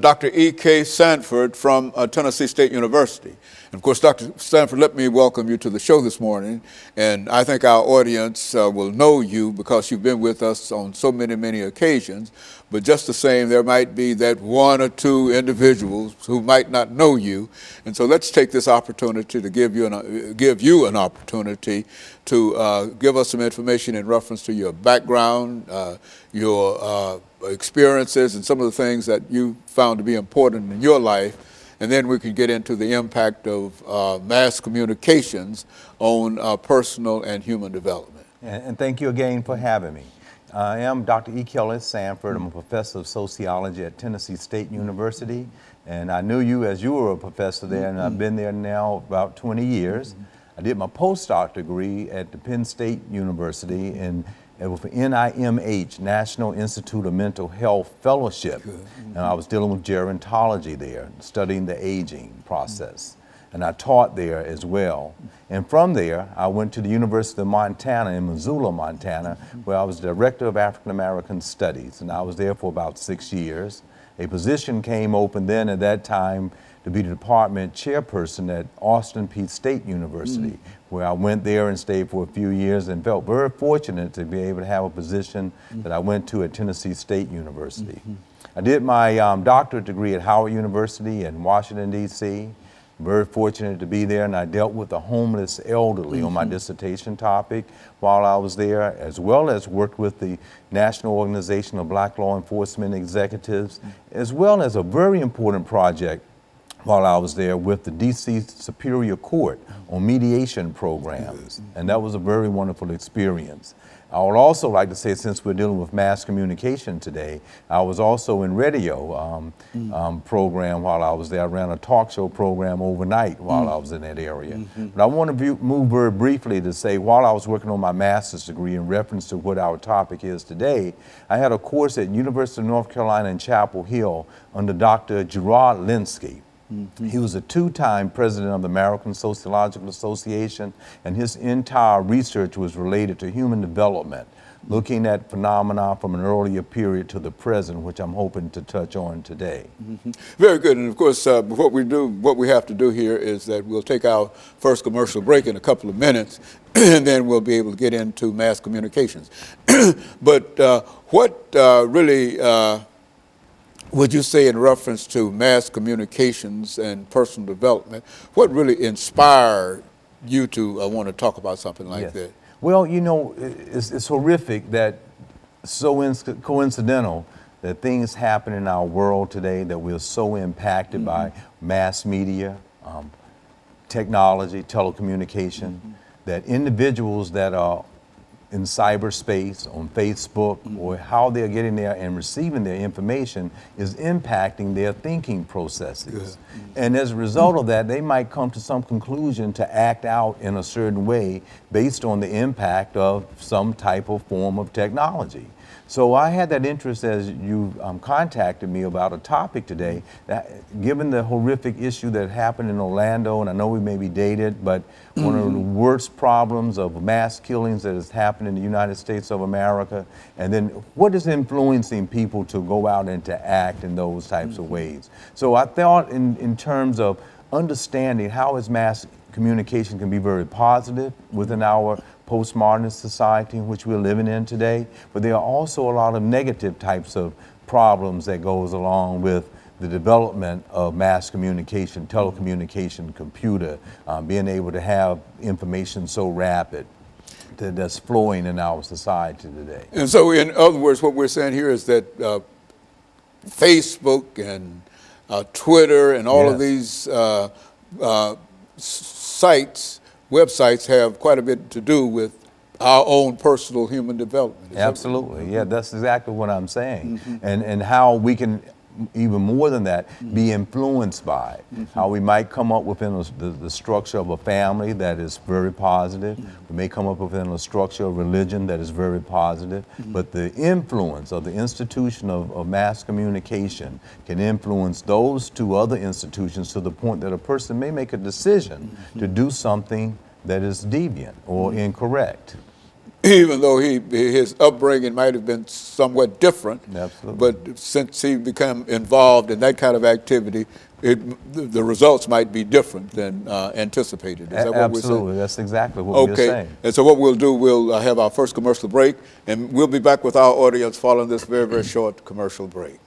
Dr. E.K. Sanford from Tennessee State University. And of course, Dr. Sanford, let me welcome you to the show this morning. And I think our audience will know you because you've been with us on so many occasions. But just the same, there might be that one or two individuals who might not know you. And so let's take this opportunity to give you an opportunity to give us some information in reference to your background, your experiences, and some of the things that you found to be important in your life. And then we can get into the impact of mass communications on personal and human development. And thank you again for having me. I am Dr. E. Sanford. I'm a professor of sociology at Tennessee State University. And I knew you as you were a professor there, and I've been there now about 20 years. I did my postdoc degree at the Penn State University in with NIMH, National Institute of Mental Health Fellowship. And I was dealing with gerontology there, studying the aging process. And I taught there as well. And from there, I went to the University of Montana in Missoula, Montana, where I was Director of African American Studies. And I was there for about 6 years. A position came open then at that time to be the department chairperson at Austin Peay State University, where I went there and stayed for a few years and felt very fortunate to be able to have a position that I went to at Tennessee State University. I did my doctorate degree at Howard University in Washington, D.C. Very fortunate to be there, and I dealt with the homeless elderly on my dissertation topic while I was there, as well as worked with the National Organization of Black Law Enforcement Executives, as well as a very important project while I was there with the D.C. Superior Court on mediation programs, and that was a very wonderful experience. I would also like to say, since we're dealing with mass communication today, I was also in radio program while I was there. I ran a talk show program overnight while I was in that area. But I want to move very briefly to say, while I was working on my master's degree in reference to what our topic is today, I had a course at University of North Carolina in Chapel Hill under Dr. Gerard Linsky. He was a two-time president of the American Sociological Association, and his entire research was related to human development, looking at phenomena from an earlier period to the present, which I'm hoping to touch on today. Very good. And of course, what we have to do here is that we'll take our first commercial break in a couple of minutes, and then we'll be able to get into mass communications. But what really would you say in reference to mass communications and personal development, what really inspired you to want to talk about something like that? Well, you know, it's horrific that so coincidental that things happen in our world today, that we're so impacted by mass media, technology, telecommunication, that individuals that are in cyberspace, on Facebook, or how they're getting there and receiving their information is impacting their thinking processes. And as a result of that, they might come to some conclusion to act out in a certain way based on the impact of some type of form of technology. So I had that interest as you contacted me about a topic today, that given the horrific issue that happened in Orlando, and I know we may be dated, but one of the worst problems of mass killings that has happened in the United States of America, and then what is influencing people to go out and to act in those types of ways. So I thought in terms of understanding how is mass communication can be very positive within our postmodernist society in which we're living in today, but there are also a lot of negative types of problems that goes along with the development of mass communication, telecommunication, computer, being able to have information so rapid that's flowing in our society today. And so in other words, what we're saying here is that Facebook and Twitter and all of these websites have quite a bit to do with our own personal human development. Absolutely, yeah, that's exactly what I'm saying. And how we can, even more than that, be influenced by it. How we might come up within the structure of a family that is very positive. We may come up within a structure of religion that is very positive. But the influence of the institution of mass communication can influence those two other institutions to the point that a person may make a decision to do something that is deviant or incorrect. even though his upbringing might have been somewhat different. Absolutely. But since he became involved in that kind of activity, the results might be different than anticipated. Is that what we're saying? Absolutely, that's exactly what we're saying. Okay, and so what we'll do, we'll have our first commercial break, and we'll be back with our audience following this very, very short commercial break.